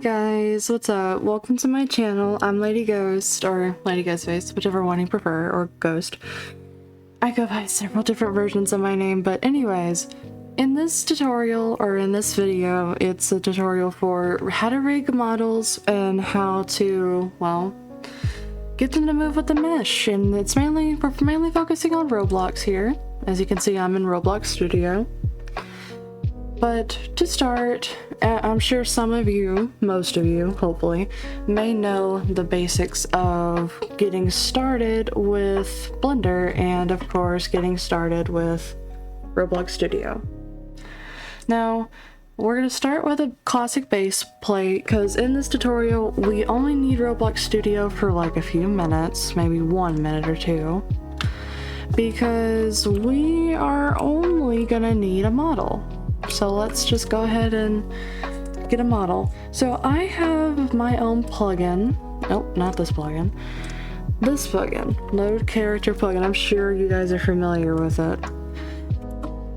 guys, what's up? Welcome to my channel. I'm Lady Ghost, or Lady Ghostface, whichever one you prefer, or Ghost. I go by several different versions of my name, but anyways, in this tutorial, or in this video, it's a tutorial for how to rig models and how to, well, get them to move with the mesh. And it's we're mainly focusing on Roblox here. As you can see, I'm in Roblox Studio. But to start, I'm sure some of you, most of you, hopefully, may know the basics of getting started with Blender and, of course, getting started with Roblox Studio. Now, we're going to start with a classic base plate, because in this tutorial, we only need Roblox Studio for like a few minutes, maybe 1 minute or two, because we are only going to need a model. So let's just go ahead and get a model. So I have my own plugin. Nope, not this plugin. This plugin. Load character plugin. I'm sure you guys are familiar with it.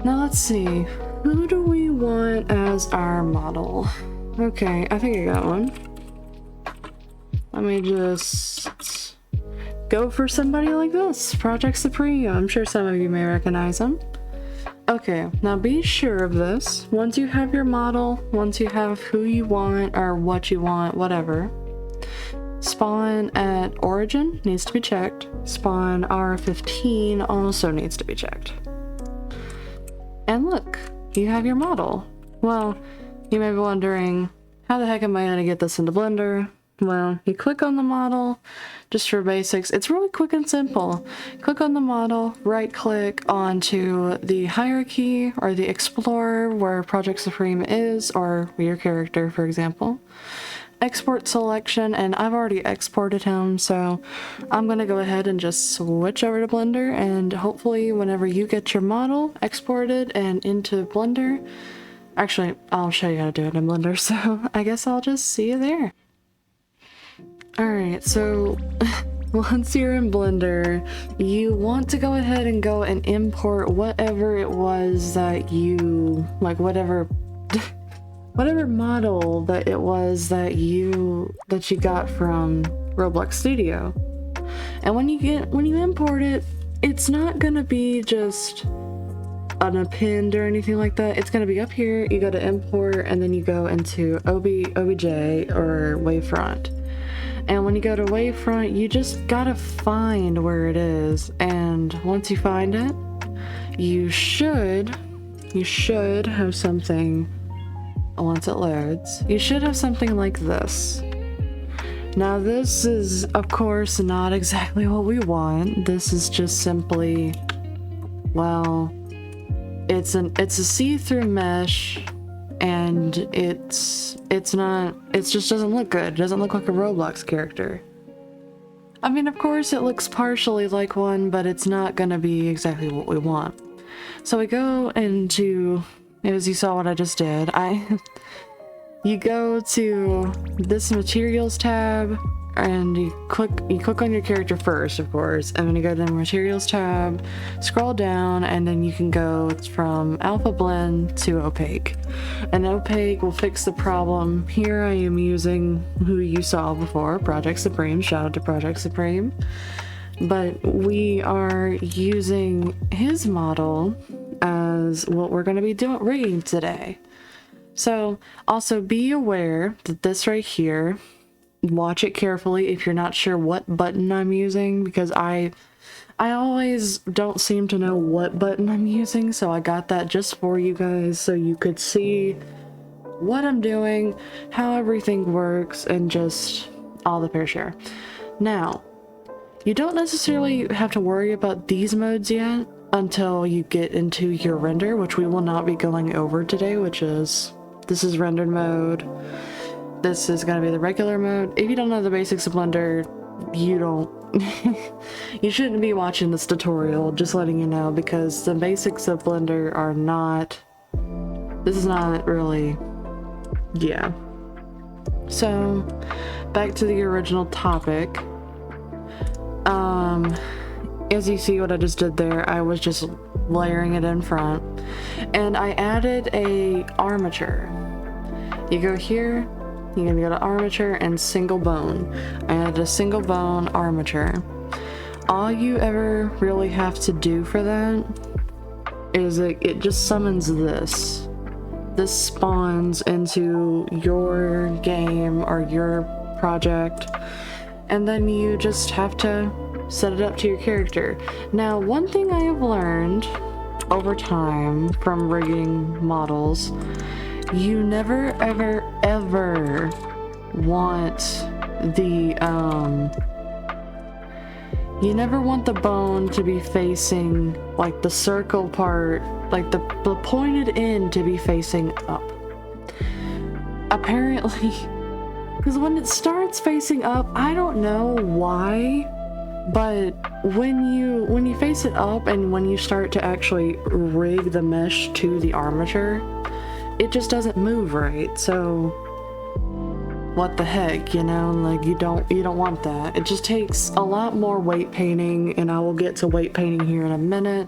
Now let's see. Who do we want as our model? Okay, I think I got one. Let me just go for somebody like this. Project Supreme. I'm sure some of you may recognize him. Okay, now be sure of this. Once you have your model, once you have who you want or what you want, whatever, spawn at origin needs to be checked. Spawn R15 also needs to be checked. And look, you have your model. Well, you may be wondering, how the heck am I going to get this into Blender? Well, you click on the model, just for basics. It's really quick and simple. Click on the model, right click onto the hierarchy or the explorer where Project Supreme is, or your character, for example. Export selection, and I've already exported him, so I'm gonna go ahead and just switch over to Blender, and hopefully whenever you get your model exported and into Blender, actually, I'll show you how to do it in Blender, so I guess I'll just see you there. Alright, so once you're in Blender, you want to go ahead and go and import whatever it was that you, like whatever model that it was that you got from Roblox Studio. And when you import it, it's not gonna be just unappend or anything like that. It's gonna be up here, you go to import, and then you go into OBJ or wavefront. And when you go to wavefront, you just gotta find where it is. And once you find it, you should have something, once it loads, you should have something like this. Now this is, of course, not exactly what we want. This is just simply, well, it's a see-through mesh, and it just doesn't look good. It doesn't look like a Roblox character. I mean, of course it looks partially like one, but it's not gonna be exactly what we want. So we go into, as you saw what I just did, you go to this materials tab, and you click on your character first, of course, and then you go to the materials tab, scroll down, and then you can go from alpha blend to opaque. And opaque will fix the problem. Here I am using who you saw before, Project Supreme. Shout out to Project Supreme. But we are using his model as what we're going to be rigging today. So also be aware that this right here, watch it carefully if you're not sure what button I'm using, because I always don't seem to know what button I'm using, so I got that just for you guys so you could see what I'm doing, how everything works, and just all the fair share. Now, you don't necessarily have to worry about these modes yet until you get into your render, which we will not be going over today, this is rendered mode. This is going to be the regular mode. If you don't know the basics of Blender, you shouldn't be watching this tutorial, just letting you know, because the basics of Blender are not, this is not really, yeah. So, back to the original topic. As you see what I just did there, I was just layering it in front, and I added a armature. You go here, You're gonna go to armature and single bone. I added a single bone armature. All you ever really have to do for that is it just summons this. This spawns into your game or your project, and then you just have to set it up to your character. Now, one thing I have learned over time from rigging models, you never ever want the you never want the bone to be facing, like, the circle part, like the pointed end to be facing up. Apparently, because when it starts facing up, I don't know why, but when you face it up and when you start to actually rig the mesh to the armature, it just doesn't move right. So what the heck, you know, like you don't want that. It just takes a lot more weight painting, and I will get to weight painting here in a minute,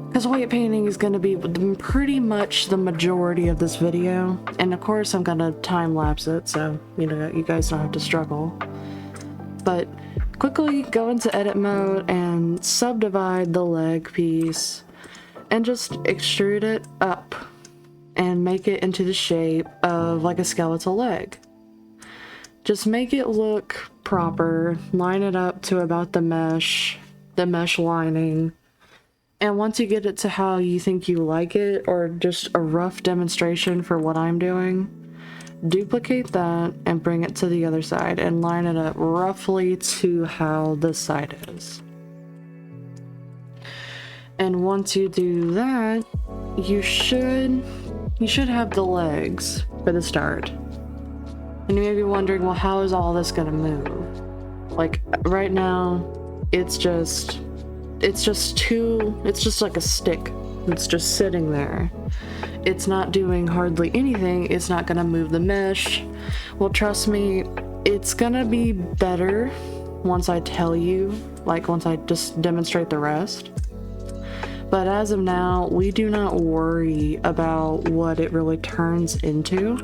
because weight painting is going to be pretty much the majority of this video. And of course I'm going to time lapse it, so you know, you guys don't have to struggle. But quickly go into edit mode and subdivide the leg piece and just extrude it up and make it into the shape of like a skeletal leg. Just make it look proper, line it up to about the mesh lining, and once you get it to how you think you like it, or just a rough demonstration for what I'm doing, duplicate that and bring it to the other side and line it up roughly to how this side is. And once you do that, you should have the legs for the start. And you may be wondering, well, how is all this gonna move? Like, right now, it's just like a stick that's just sitting there. It's not doing hardly anything. It's not gonna move the mesh. Well, trust me, it's gonna be better once I tell you, like once I just demonstrate the rest. But as of now, we do not worry about what it really turns into.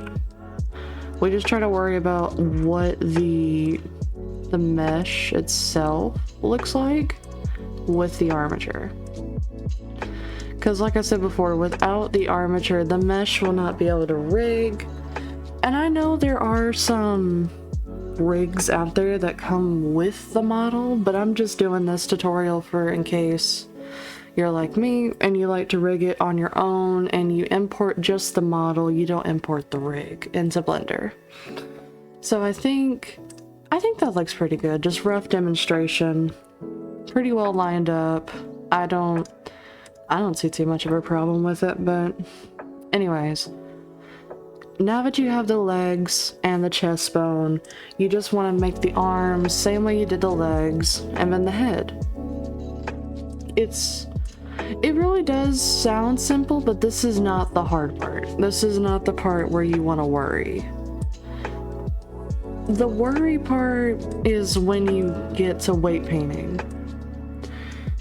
We just try to worry about what the mesh itself looks like with the armature. Because like I said before, without the armature, the mesh will not be able to rig. And I know there are some rigs out there that come with the model, but I'm just doing this tutorial for in case you're like me and you like to rig it on your own and you import just the model, you don't import the rig into Blender. So I think that looks pretty good. Just rough demonstration, pretty well lined up. I don't see too much of a problem with it, but anyways, now that you have the legs and the chest bone, you just want to make the arms same way you did the legs, and then the head. It really does sound simple, but this is not the hard part. This is not the part where you want to worry. The worry part is when you get to weight painting.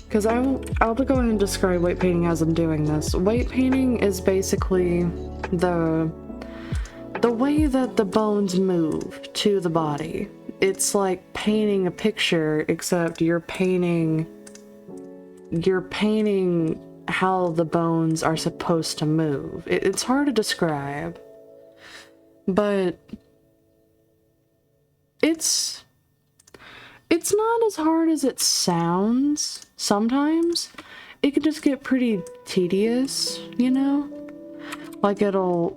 Because I'll go ahead and describe weight painting as I'm doing this. Weight painting is basically the way that the bones move to the body. It's like painting a picture, except you're painting how the bones are supposed to move. It's hard to describe, but it's not as hard as it sounds. Sometimes it can just get pretty tedious, you know? Like it'll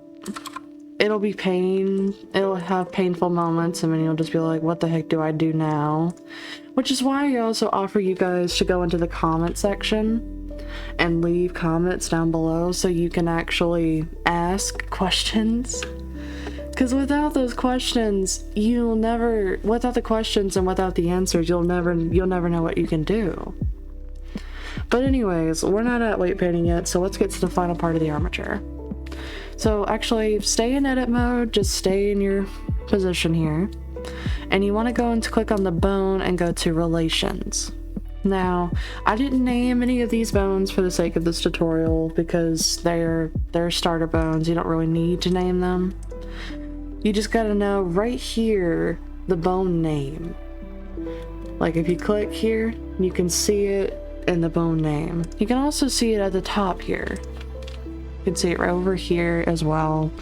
be pain, it'll have painful moments, and then you'll just be like, what the heck do I do now? Which is why I also offer you guys to go into the comment section and leave comments down below so you can actually ask questions. Because without those questions, without the questions and without the answers, you'll never know what you can do. But anyways, we're not at weight painting yet, so let's get to the final part of the armature. So actually, stay in edit mode, just stay in your position here. And you want to go and click on the bone and go to relations. Now, I didn't name any of these bones for the sake of this tutorial because they're starter bones. You don't really need to name them. You just gotta know right here the bone name. Like if you click here, you can see it in the bone name. You can also see it at the top here. You can see it right over here as well.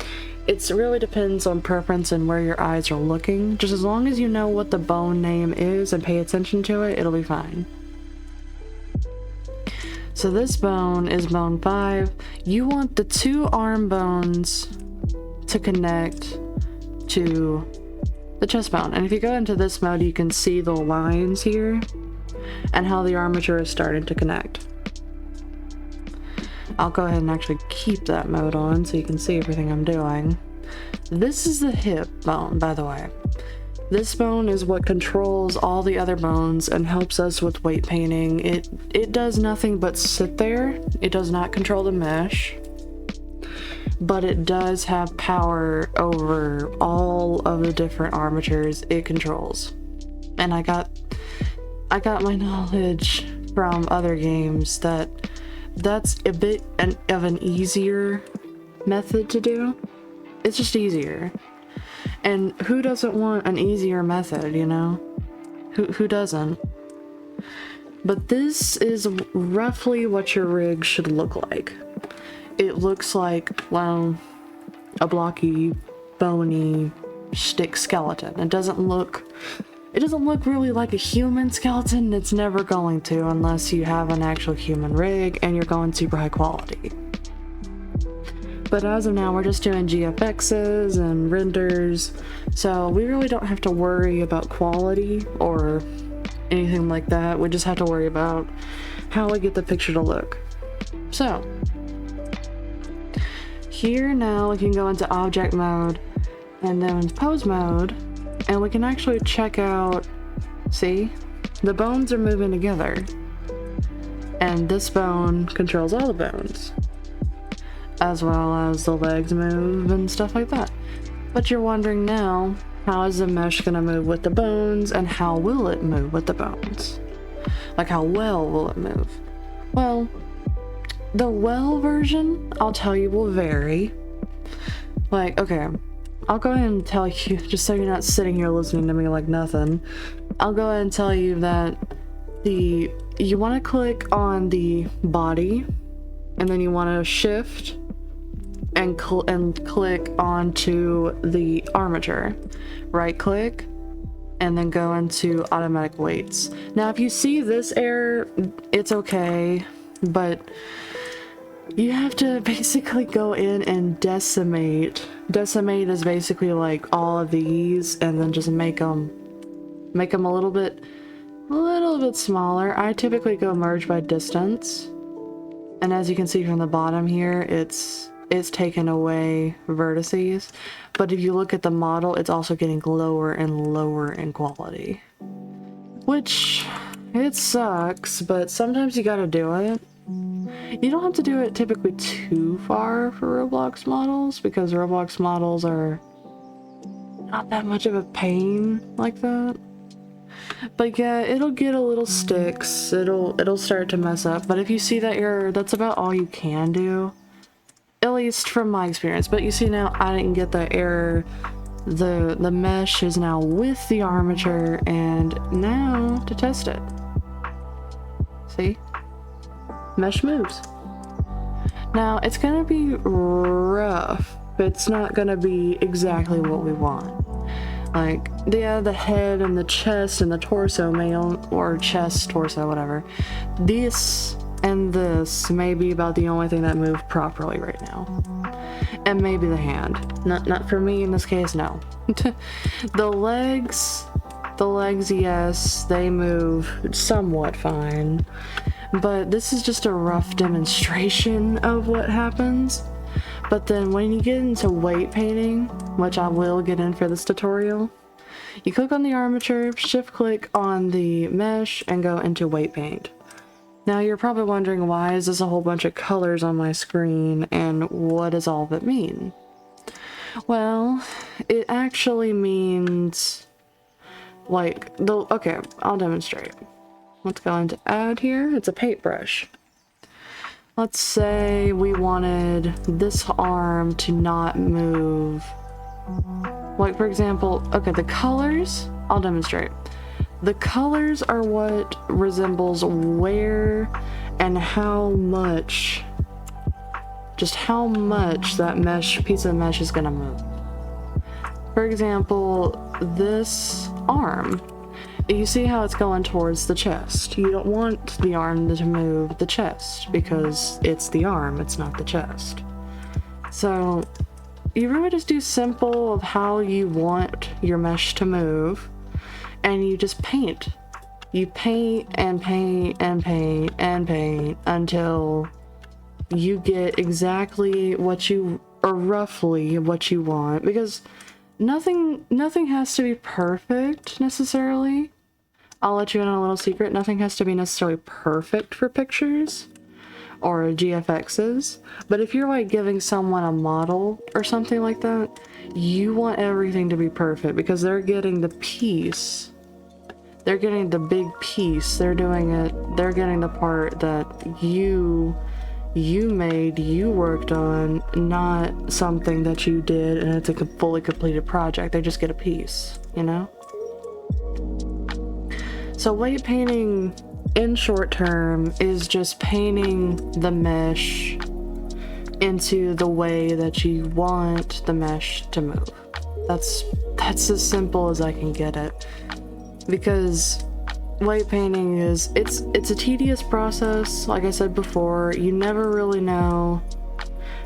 It really depends on preference and where your eyes are looking. Just as long as you know what the bone name is and pay attention to it, it'll be fine. So this bone is bone 5. You want the 2 arm bones to connect to the chest bone. And if you go into this mode, you can see the lines here and how the armature is starting to connect. I'll go ahead and actually keep that mode on so you can see everything I'm doing. This is the hip bone, by the way. This bone is what controls all the other bones and helps us with weight painting. It does nothing but sit there. It does not control the mesh, but it does have power over all of the different armatures it controls. And I got my knowledge from other games that's a bit of an easier method to do. It's just easier. And who doesn't want an easier method, you know? Who doesn't? But this is roughly what your rig should look like. It looks like, well, a blocky, bony stick skeleton. It doesn't look really like a human skeleton. It's never going to unless you have an actual human rig and you're going super high quality. But as of now, we're just doing GFXs and renders, so we really don't have to worry about quality or anything like that. We just have to worry about how we get the picture to look. So here now we can go into object mode and then pose mode, and we can actually check out, see, the bones are moving together, and this bone controls all the bones, as well as the legs move and stuff like that. But you're wondering now, how is the mesh gonna move with the bones, and how will it move with the bones? Like, how well will it move? Well, the well version, I'll tell you, will vary. Like, okay, I'll go ahead and tell you, just so you're not sitting here listening to me like nothing, I'll go ahead and tell you that you want to click on the body, and then you want to shift and click onto the armature. Right click and then go into automatic weights. Now if you see this error, it's okay, but you have to basically go in and decimate. Decimate is basically like all of these and then just make them a little bit smaller. I typically go merge by distance. And as you can see from the bottom here, it's taken away vertices. But if you look at the model, it's also getting lower and lower in quality. Which, it sucks, but sometimes you gotta do it. You don't have to do it typically too far for Roblox models, because Roblox models are not that much of a pain like that. But yeah, it'll get a little sticks, it'll start to mess up, but if you see that error, that's about all you can do. At least from my experience. But you see now, I didn't get the error. The mesh is now with the armature, and now to test it. See? Mesh moves. Now, it's gonna be rough, but it's not gonna be exactly what we want. Like, yeah, the head and the chest and the torso or chest, torso, whatever. This and this may be about the only thing that move properly right now. And maybe the hand. Not for me in this case, no. The legs, yes, they move somewhat fine. But this is just a rough demonstration of what happens. But then when you get into weight painting, which I will get in for this tutorial, you click on the armature, shift click on the mesh, and go into weight paint. Now you're probably wondering, why is this a whole bunch of colors on my screen, and what does all of it mean? Well, it actually means, like, okay, I'll demonstrate. Let's go into add here. It's a paintbrush. Let's say we wanted this arm to not move Like for example, okay, the colors, I'll demonstrate. The colors are what resembles where and how much, just how much that piece of mesh is gonna move. For example, this arm, you see how it's going towards the chest. You don't want the arm to move the chest because it's the arm, it's not the chest. So you really just do simple of how you want your mesh to move, and you just paint. You paint and paint and paint and paint until you get exactly what you, or roughly what you want, because nothing has to be perfect necessarily. I'll let you in on a little secret. Nothing has to be necessarily perfect for pictures or GFXs, but if you're like giving someone a model or something like that, you want everything to be perfect because they're getting the piece. They're getting the big piece. They're doing it. They're getting the part that you made, you worked on, not something that you did and it's a fully completed project. They just get a piece, you know? So weight painting in short term is just painting the mesh into the way that you want the mesh to move. That's as simple as I can get it. Because weight painting is, it's a tedious process. Like I said before, you never really know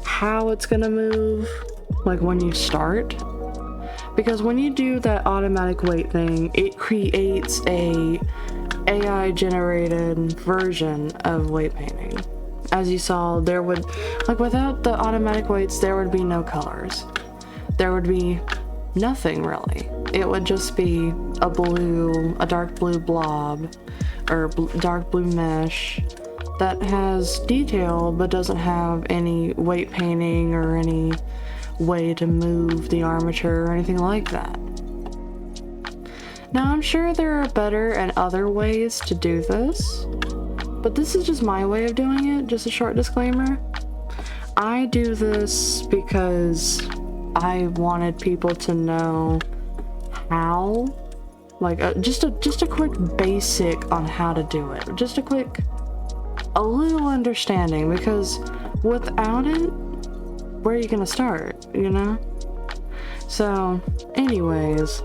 how it's gonna move, like when you start. Because when you do that automatic weight thing, it creates a AI generated version of weight painting. As you saw, there would, like without the automatic weights, there would be no colors. There would be nothing really. It would just be a dark blue blob or dark blue mesh that has detail but doesn't have any weight painting or any way to move the armature or anything like that. Now I'm sure there are better and other ways to do this, but this is just my way of doing it. Just a short disclaimer. I do this because I wanted people to know how, like just a quick basic on how to do it. Just a little understanding, because without it, where are you gonna start, you know? So anyways,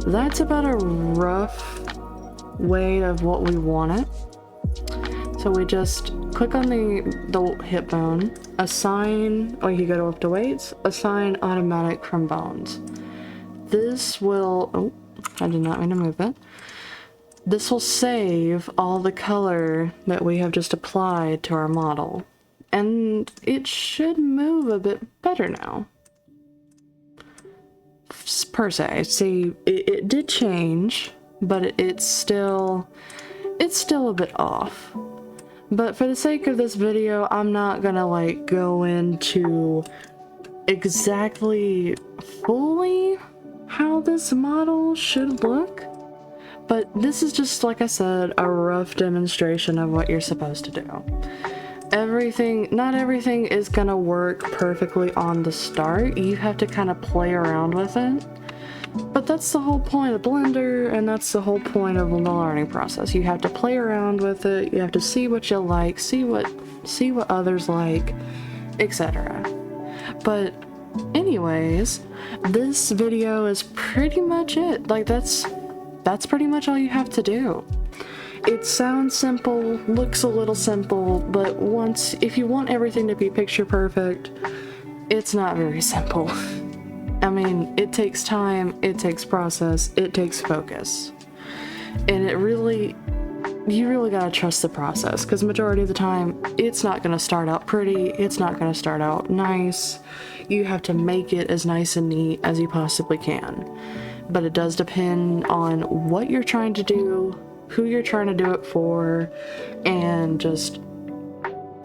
that's about a rough way of what we want it. So we just click on the hip bone, assign, or you go up to weights, assign automatic from bones. This will, oh, I did not mean to move it. This will save all the color that we have just applied to our model. And it should move a bit better now. Per se. See, it did change, but it's still a bit off. But for the sake of this video, I'm not gonna like go into exactly fully how this model should look. But this is just, like I said, a rough demonstration of what you're supposed to do. Not everything is gonna work perfectly on the start. You have to kind of play around with it. But that's the whole point of Blender, and that's the whole point of the learning process. You have to play around with it, you have to see what you like, see what others like, etc. But anyways, this video is pretty much it. Like that's pretty much all you have to do. It sounds simple, looks a little simple, but if you want everything to be picture perfect, it's not very simple. I mean, it takes time, it takes process, it takes focus. And you really gotta trust the process, because majority of the time, it's not gonna start out pretty, it's not gonna start out nice. You have to make it as nice and neat as you possibly can. But it does depend on what you're trying to do, who you're trying to do it for, and just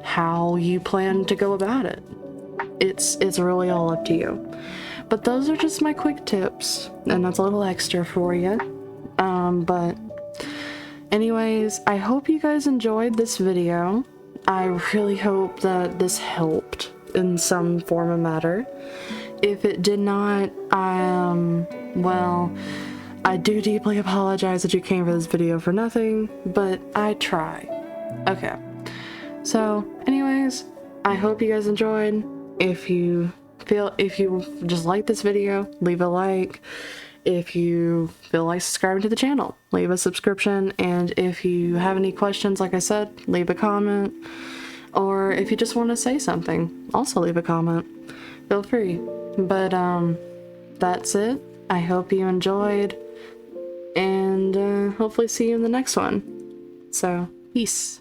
how you plan to go about it. It's really all up to you. But those are just my quick tips, and that's a little extra for you. But anyways, I hope you guys enjoyed this video. I really hope that this helped in some form or matter. if it did not, well, I do deeply apologize that you came for this video for nothing, but I try. Okay. So, anyways, I hope you guys enjoyed. If you just like this video, leave a like. If you feel like subscribing to the channel, leave a subscription. And if you have any questions, like I said, leave a comment. Or if you just want to say something, also leave a comment. Feel free. But that's it. I hope you enjoyed, and hopefully see you in the next one. So, peace.